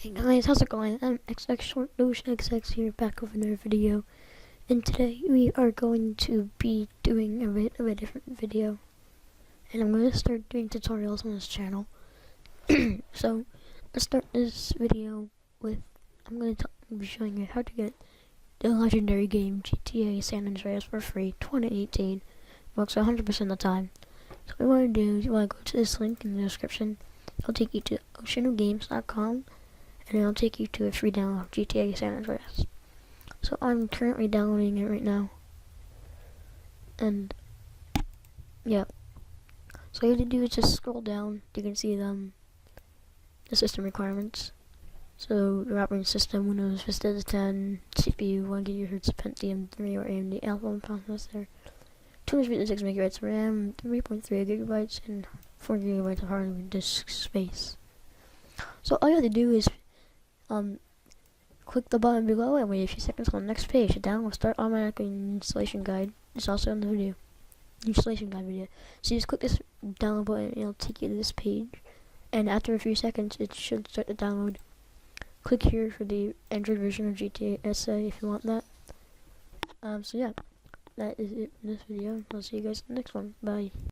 Hey guys, how's it going? I'm XXShortDogeXX here, back with another video. And today we are going to be doing a bit of a different video. And I'm going to start doing tutorials on this channel. So, let's start this video with, I'm going to be showing you how to get the legendary game GTA San Andreas for free, 2018. Works 100% of the time. So what you want to do is you want to go to this link in the description. It'll take you to oceanogames.com. And it'll take you to a free download of GTA San Andreas. So I'm currently downloading it right now. And yeah. So all you have to do is just scroll down. You can see the system requirements. So your operating system, Windows Vista 10, CPU 1 GHz, Pentium 3 or AMD Alpha processor, 256 MB RAM, 3.3 GB, and 4 GB of hard disk space. So all you have to do is click the button below and wait a few seconds on the next page. The download will start automatically in the installation guide. It's also in the video. Installation guide video. So you just click this download button and it'll take you to this page. And after a few seconds it should start to download. Click here for the Android version of GTA SA if you want that. So yeah. That is it for this video. I'll see you guys in the next one. Bye.